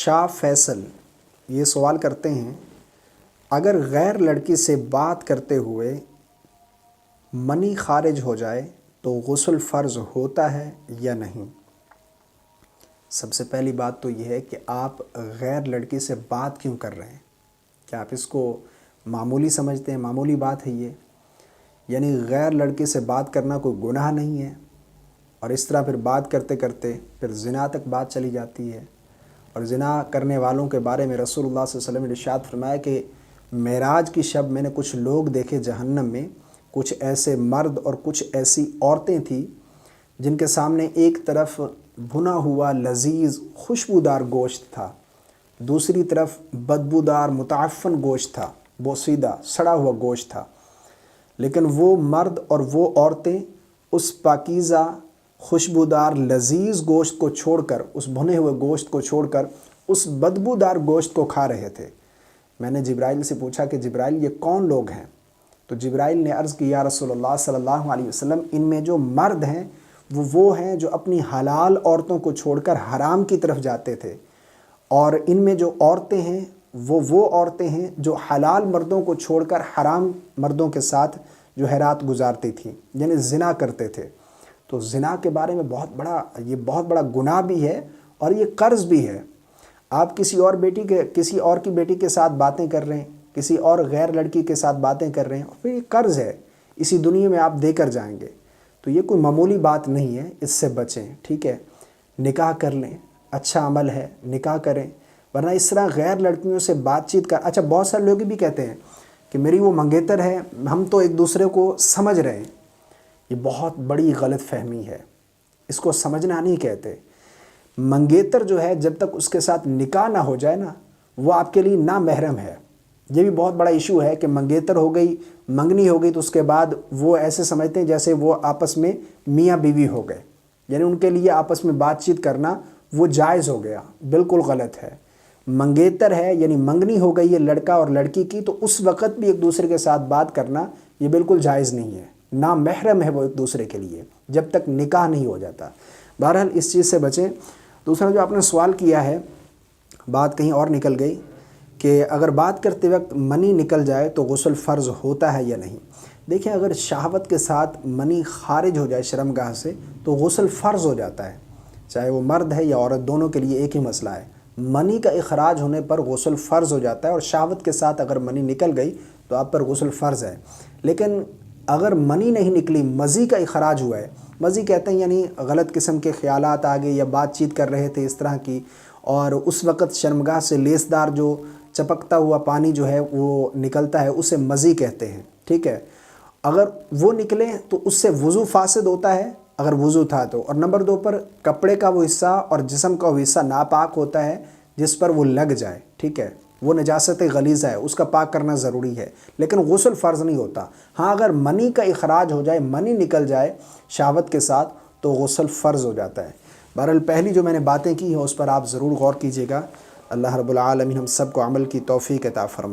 شاہ فیصل یہ سوال کرتے ہیں، اگر غیر لڑکی سے بات کرتے ہوئے منی خارج ہو جائے تو غسل فرض ہوتا ہے یا نہیں؟ سب سے پہلی بات تو یہ ہے کہ آپ غیر لڑکی سے بات کیوں کر رہے ہیں؟ کیا آپ اس کو معمولی سمجھتے ہیں؟ معمولی بات ہے یہ، یعنی غیر لڑکی سے بات کرنا کوئی گناہ نہیں ہے، اور اس طرح پھر بات کرتے کرتے پھر زنا تک بات چلی جاتی ہے۔ اور زنا کرنے والوں کے بارے میں رسول اللہ صلی اللہ علیہ وسلم نے ارشاد فرمایا کہ معراج کی شب میں نے کچھ لوگ دیکھے جہنم میں، کچھ ایسے مرد اور کچھ ایسی عورتیں تھیں جن کے سامنے ایک طرف بھنا ہوا لذیذ خوشبودار گوشت تھا، دوسری طرف بدبودار متعفن گوشت تھا، بوسیدہ سڑا ہوا گوشت تھا، لیکن وہ مرد اور وہ عورتیں اس پاکیزہ خوشبودار لذیذ گوشت کو چھوڑ کر، اس بھنے ہوئے گوشت کو چھوڑ کر اس بدبودار گوشت کو کھا رہے تھے۔ میں نے جبرائیل سے پوچھا کہ جبرائیل یہ کون لوگ ہیں؟ تو جبرائیل نے عرض کی، یا رسول اللہ صلی اللہ علیہ وسلم، ان میں جو مرد ہیں وہ ہیں جو اپنی حلال عورتوں کو چھوڑ کر حرام کی طرف جاتے تھے، اور ان میں جو عورتیں ہیں وہ عورتیں ہیں جو حلال مردوں کو چھوڑ کر حرام مردوں کے ساتھ جو ہے رات گزارتی تھیں، یعنی زنا کرتے تھے۔ تو زنا کے بارے میں بہت بڑا گناہ بھی ہے اور یہ قرض بھی ہے۔ آپ کسی اور کی بیٹی کے ساتھ باتیں کر رہے ہیں، کسی اور غیر لڑکی کے ساتھ باتیں کر رہے ہیں، اور پھر یہ قرض ہے، اسی دنیا میں آپ دے کر جائیں گے۔ تو یہ کوئی معمولی بات نہیں ہے، اس سے بچیں، ٹھیک ہے؟ نکاح کر لیں، اچھا عمل ہے، نکاح کریں، ورنہ اس طرح غیر لڑکیوں سے بات چیت کر۔ اچھا، بہت سارے لوگ بھی کہتے ہیں کہ میری وہ منگیتر ہے، ہم تو ایک دوسرے کو سمجھ رہے ہیں۔ یہ بہت بڑی غلط فہمی ہے، اس کو سمجھنا نہیں کہتے۔ منگیتر جو ہے جب تک اس کے ساتھ نکاح نہ ہو جائے نا، وہ آپ کے لیے نامحرم ہے۔ یہ بھی بہت بڑا ایشو ہے کہ منگیتر ہو گئی، منگنی ہو گئی، تو اس کے بعد وہ ایسے سمجھتے ہیں جیسے وہ آپس میں میاں بیوی ہو گئے، یعنی ان کے لیے آپس میں بات چیت کرنا وہ جائز ہو گیا۔ بالکل غلط ہے۔ منگیتر ہے یعنی منگنی ہو گئی ہے لڑکا اور لڑکی کی، تو اس وقت بھی ایک دوسرے کے ساتھ بات کرنا یہ بالکل جائز نہیں ہے، نامحرم ہے وہ ایک دوسرے کے لیے جب تک نکاح نہیں ہو جاتا۔ بہرحال اس چیز سے بچیں۔ دوسرا جو آپ نے سوال کیا ہے، بات کہیں اور نکل گئی کہ اگر بات کرتے وقت منی نکل جائے تو غسل فرض ہوتا ہے یا نہیں؟ دیکھیں، اگر شہوت کے ساتھ منی خارج ہو جائے شرمگاہ سے تو غسل فرض ہو جاتا ہے، چاہے وہ مرد ہے یا عورت، دونوں کے لیے ایک ہی مسئلہ ہے۔ منی کا اخراج ہونے پر غسل فرض ہو جاتا ہے، اور شہوت کے ساتھ اگر منی نکل گئی تو آپ پر غسل فرض ہے۔ لیکن اگر منی نہیں نکلی، مزی کا اخراج ہوا ہے، مزی کہتے ہیں یعنی غلط قسم کے خیالات آ گئے یا بات چیت کر رہے تھے اس طرح کی، اور اس وقت شرمگاہ سے لیسدار جو چپکتا ہوا پانی جو ہے وہ نکلتا ہے، اسے مزی کہتے ہیں، ٹھیک ہے؟ اگر وہ نکلے تو اس سے وضو فاسد ہوتا ہے اگر وضو تھا تو، اور نمبر 2 پر کپڑے کا وہ حصہ اور جسم کا وہ حصہ ناپاک ہوتا ہے جس پر وہ لگ جائے، ٹھیک ہے؟ وہ نجاست غلیظہ ہے، اس کا پاک کرنا ضروری ہے، لیکن غسل فرض نہیں ہوتا۔ ہاں، اگر منی کا اخراج ہو جائے، منی نکل جائے شہوت کے ساتھ تو غسل فرض ہو جاتا ہے۔ بہرحال پہلی جو میں نے باتیں کی ہیں اس پر آپ ضرور غور کیجیے گا۔ اللہ رب العالمین ہم سب کو عمل کی توفیق عطا فرمائے۔